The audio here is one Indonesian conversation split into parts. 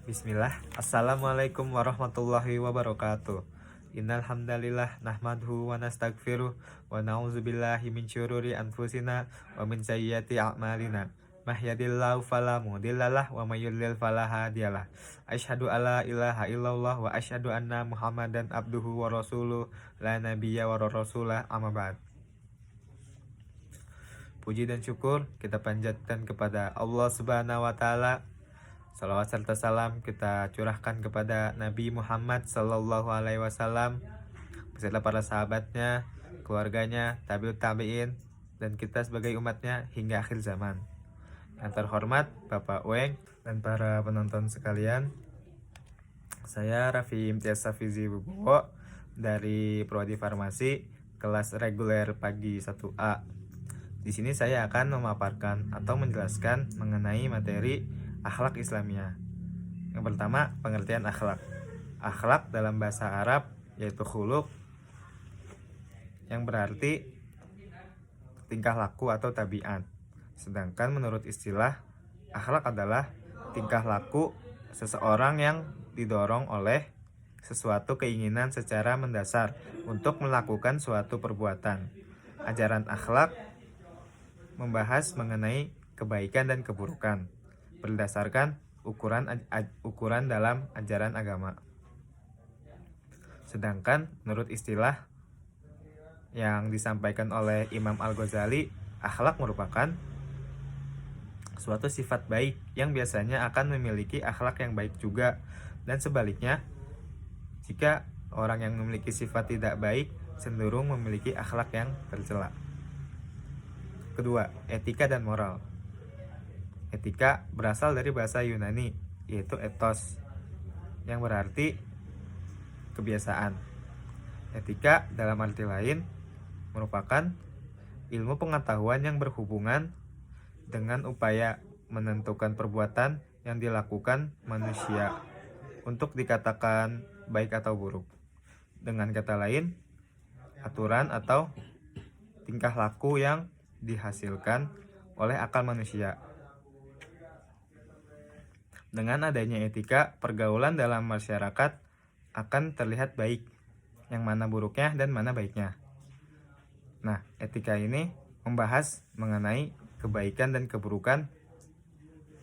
Bismillah. Assalamualaikum warahmatullahi wabarakatuh. Innal hamdalillah nahmaduhu wa nastaghfiruh wa na'udzubillahi min syururi anfusina wa min sayyiati a'malina. Mahdihillahu fala mudhillalah wa may yudlil fala hadiyalah. Asyhadu alla ilaha illallah wa asyhadu anna Muhammadan abduhu wa rasuluh la nabiyya wa rasulah amma ba'd. Puji dan syukur kita panjatkan kepada Allah Subhanahu wa taala. Salawat serta salam kita curahkan kepada Nabi Muhammad Sallallahu Alaihi Wasallam beserta para sahabatnya, keluarganya, tabiut tabiin, dan kita sebagai umatnya hingga akhir zaman. Yang terhormat Bapak Weng dan para penonton sekalian, saya Raffi Imtiaz Safizi Wibowo dari Prodi Farmasi kelas reguler pagi 1A. Di sini saya akan memaparkan atau menjelaskan mengenai materi akhlak Islamiyah. Yang pertama, pengertian akhlak. Akhlak dalam bahasa Arab yaitu khuluq, yang berarti tingkah laku atau tabiat. Sedangkan menurut istilah, akhlak adalah tingkah laku seseorang yang didorong oleh sesuatu keinginan secara mendasar untuk melakukan suatu perbuatan. Ajaran akhlak membahas mengenai kebaikan dan keburukan berdasarkan ukuran dalam ajaran agama. Sedangkan menurut istilah yang disampaikan oleh Imam Al-Ghazali, akhlak merupakan suatu sifat baik yang biasanya akan memiliki akhlak yang baik juga, dan sebaliknya, jika orang yang memiliki sifat tidak baik cenderung memiliki akhlak yang tercela. Kedua, etika dan moral. Etika berasal dari bahasa Yunani, yaitu ethos, yang berarti kebiasaan. Etika dalam arti lain merupakan ilmu pengetahuan yang berhubungan dengan upaya menentukan perbuatan yang dilakukan manusia untuk dikatakan baik atau buruk. Dengan kata lain, aturan atau tingkah laku yang dihasilkan oleh akal manusia. Dengan adanya etika, pergaulan dalam masyarakat akan terlihat baik, yang mana buruknya dan mana baiknya. Nah, etika ini membahas mengenai kebaikan dan keburukan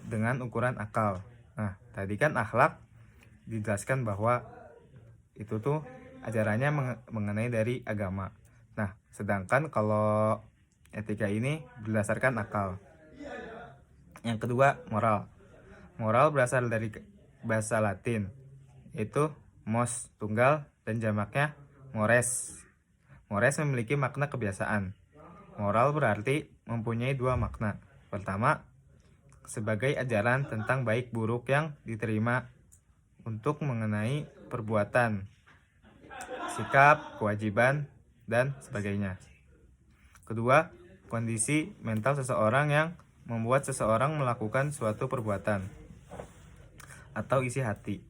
dengan ukuran akal. Nah, tadi kan akhlak dijelaskan bahwa itu tuh ajarannya mengenai dari agama. Nah, sedangkan kalau etika ini berdasarkan akal. Yang kedua, moral. Moral berasal dari bahasa Latin, yaitu mos, tunggal, dan jamaknya mores. Mores memiliki makna kebiasaan. Moral berarti mempunyai dua makna. Pertama, sebagai ajaran tentang baik buruk yang diterima untuk mengenai perbuatan, sikap, kewajiban, dan sebagainya. Kedua, kondisi mental seseorang yang membuat seseorang melakukan suatu perbuatan atau isi hati.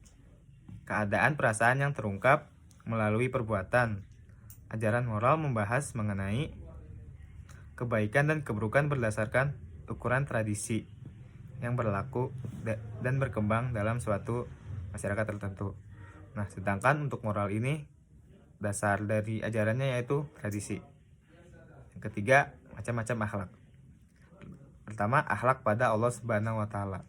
Keadaan perasaan yang terungkap melalui perbuatan. Ajaran moral membahas mengenai kebaikan dan keburukan berdasarkan ukuran tradisi yang berlaku dan berkembang dalam suatu masyarakat tertentu. Nah, sedangkan untuk moral ini dasar dari ajarannya yaitu tradisi. Yang ketiga, macam-macam akhlak. Pertama, akhlak pada Allah Subhanahu wa taala.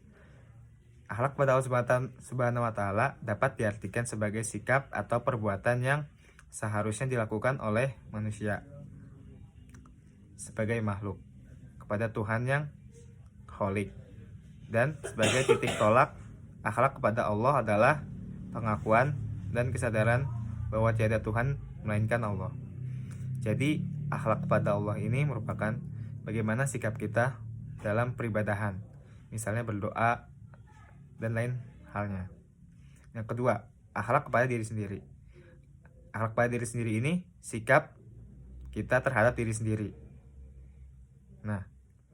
Akhlak pada Allah Subhanahu wa taala dapat diartikan sebagai sikap atau perbuatan yang seharusnya dilakukan oleh manusia sebagai makhluk kepada Tuhan yang Khalik, dan sebagai titik tolak akhlak kepada Allah adalah pengakuan dan kesadaran bahwa tiada Tuhan melainkan Allah. Jadi akhlak kepada Allah ini merupakan bagaimana sikap kita dalam peribadahan, misalnya berdoa dan lain halnya. Yang kedua, akhlak kepada diri sendiri. Akhlak pada diri sendiri ini sikap kita terhadap diri sendiri. Nah,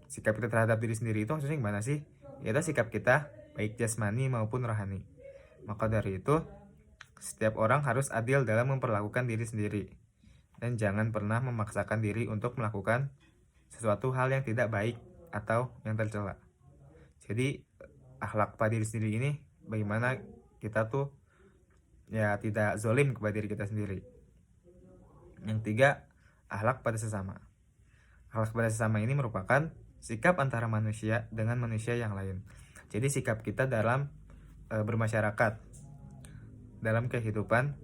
sikap kita terhadap diri sendiri itu maksudnya gimana sih? Yaitu sikap kita baik jasmani maupun rohani. Maka dari itu, setiap orang harus adil dalam memperlakukan diri sendiri, dan jangan pernah memaksakan diri untuk melakukan sesuatu hal yang tidak baik atau yang tercela. Jadi akhlak pada diri sendiri ini bagaimana kita tuh ya tidak zolim kepada diri kita sendiri. Yang tiga, akhlak pada sesama. Akhlak pada sesama ini merupakan sikap antara manusia dengan manusia yang lain. Jadi sikap kita dalam bermasyarakat, dalam kehidupan,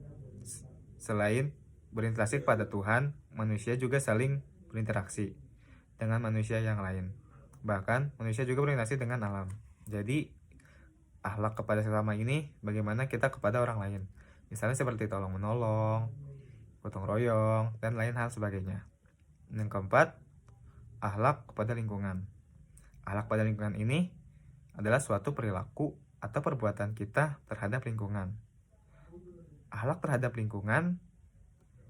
selain berinteraksi kepada Tuhan, manusia juga saling berinteraksi dengan manusia yang lain. Bahkan manusia juga berinteraksi dengan alam. Jadi akhlak kepada sesama ini bagaimana kita kepada orang lain. Misalnya seperti tolong menolong, gotong royong, dan lain hal sebagainya. Yang keempat, akhlak kepada lingkungan. Akhlak pada lingkungan ini adalah suatu perilaku atau perbuatan kita terhadap lingkungan. Akhlak terhadap lingkungan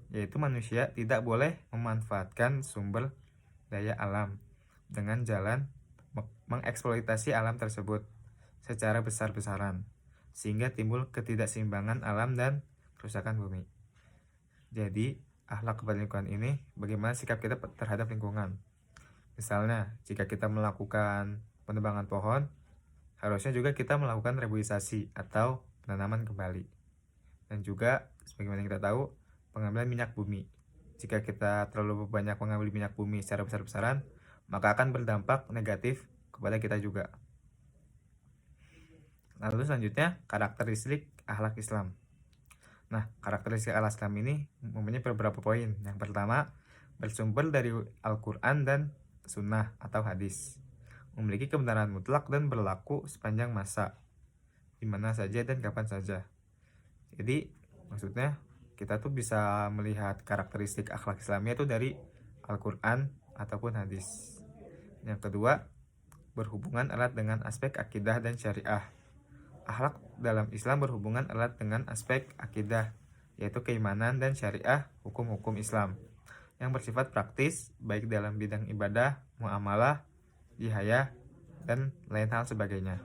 yaitu manusia tidak boleh memanfaatkan sumber daya alam dengan jalan mengeksploitasi alam tersebut secara besar-besaran, sehingga timbul ketidakseimbangan alam dan kerusakan bumi. Jadi, akhlak kepada lingkungan ini bagaimana sikap kita terhadap lingkungan. Misalnya, jika kita melakukan penebangan pohon, harusnya juga kita melakukan reboisasi atau penanaman kembali. Dan juga, sebagaimana kita tahu, pengambilan minyak bumi. Jika kita terlalu banyak mengambil minyak bumi secara besar-besaran, maka akan berdampak negatif kepada kita juga. Lalu selanjutnya, karakteristik akhlak Islam. Nah, karakteristik akhlak Islam ini mempunyai beberapa poin. Yang pertama, bersumber dari Al-Quran dan Sunnah atau hadis. Memiliki kebenaran mutlak dan berlaku sepanjang masa, di mana saja dan kapan saja. Jadi, maksudnya kita tuh bisa melihat karakteristik akhlak Islamnya itu dari Al-Quran ataupun hadis. Yang kedua, berhubungan erat dengan aspek akidah dan syariah. Akhlak dalam Islam berhubungan erat dengan aspek akidah, yaitu keimanan dan syariah hukum-hukum Islam, yang bersifat praktis, baik dalam bidang ibadah, muamalah, jihayah, dan lain hal sebagainya.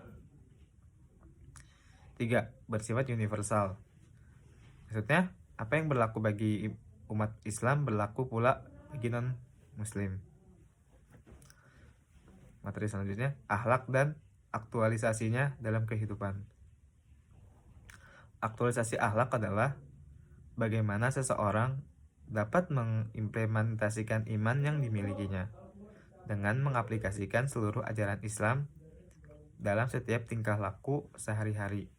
3. Bersifat universal. Maksudnya, apa yang berlaku bagi umat Islam berlaku pula bagi non-muslim. Materi selanjutnya, akhlak dan aktualisasinya dalam kehidupan. Aktualisasi akhlak adalah bagaimana seseorang dapat mengimplementasikan iman yang dimilikinya dengan mengaplikasikan seluruh ajaran Islam dalam setiap tingkah laku sehari-hari,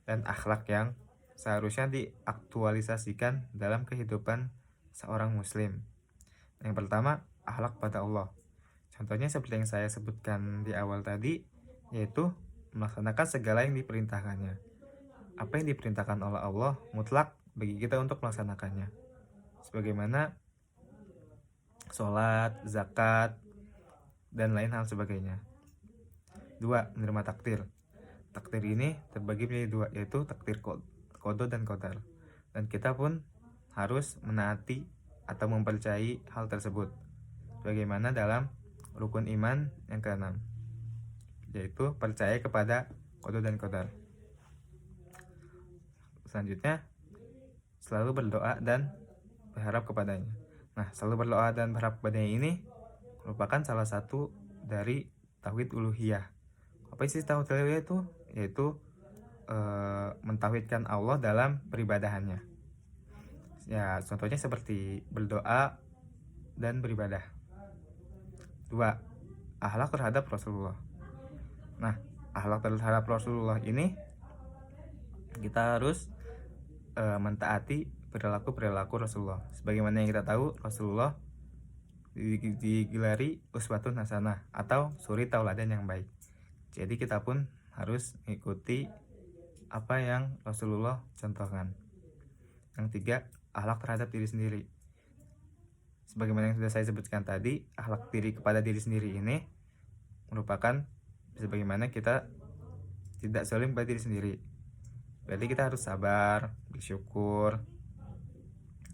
dan akhlak yang seharusnya diaktualisasikan dalam kehidupan seorang muslim. Yang pertama, akhlak pada Allah. Contohnya seperti yang saya sebutkan di awal tadi, yaitu melaksanakan segala yang diperintahkannya. Apa yang diperintahkan oleh Allah mutlak bagi kita untuk melaksanakannya, sebagaimana sholat, zakat, dan lain hal sebagainya. 2. Menerima takdir. Takdir ini terbagi menjadi 2, yaitu takdir qada dan qadar. Dan kita pun harus menaati atau mempercayai hal tersebut, bagaimana dalam rukun iman yang ke-6, yaitu percaya kepada qada dan qadar. Selanjutnya, selalu berdoa dan berharap kepadanya. Nah, selalu berdoa dan berharap kepadanya ini merupakan salah satu dari tauhid uluhiyah. Apa isi tauhid uluhiyah itu? Yaitu mentauhidkan Allah dalam peribadahannya. Ya, contohnya seperti berdoa dan beribadah. 2. Akhlak terhadap Rasulullah. Nah, akhlak terhadap Rasulullah ini kita harus mentaati perilaku Rasulullah. Sebagaimana yang kita tahu, Rasulullah digelari uswatun hasanah atau suri tauladan yang baik. Jadi kita pun harus mengikuti apa yang Rasulullah contohkan. Yang 3, akhlak terhadap diri sendiri. Sebagaimana yang sudah saya sebutkan tadi, akhlak diri kepada diri sendiri ini merupakan sebagaimana kita tidak zalim pada diri sendiri. Berarti kita harus sabar, bersyukur,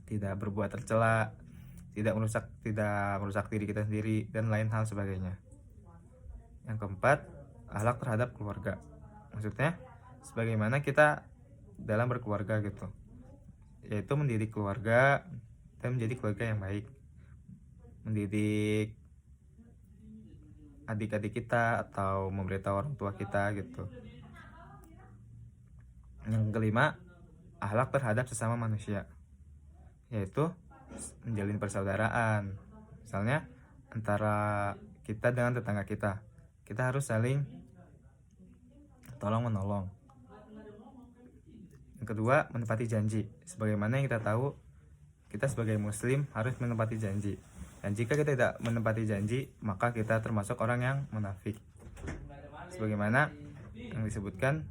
tidak berbuat tercela, tidak merusak diri kita sendiri, dan lain hal sebagainya. Yang keempat, akhlak terhadap keluarga. Maksudnya, sebagaimana kita dalam berkeluarga gitu, yaitu mendidik keluarga dan menjadi keluarga yang baik, mendidik adik-adik kita atau memberitahu orang tua kita gitu. Yang kelima, akhlak terhadap sesama manusia, yaitu menjalin persaudaraan. Misalnya antara kita dengan tetangga kita harus saling tolong menolong. Yang kedua, menepati janji. Sebagaimana yang kita tahu, kita sebagai muslim harus menepati janji. Dan jika kita tidak menepati janji, maka kita termasuk orang yang munafik. Sebagaimana yang disebutkan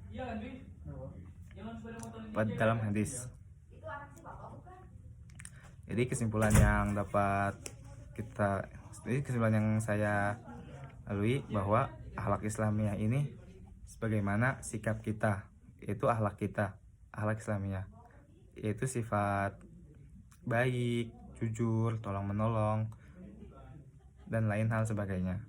dalam hadis. Jadi kesimpulan yang saya lalui bahwa akhlak Islamiyah ini sebagaimana sikap kita, yaitu akhlak Islamiyah, yaitu sifat baik, jujur, tolong menolong, dan lain hal sebagainya.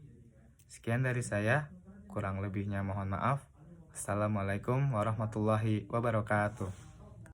Sekian dari saya, kurang lebihnya mohon maaf. Assalamualaikum warahmatullahi wabarakatuh.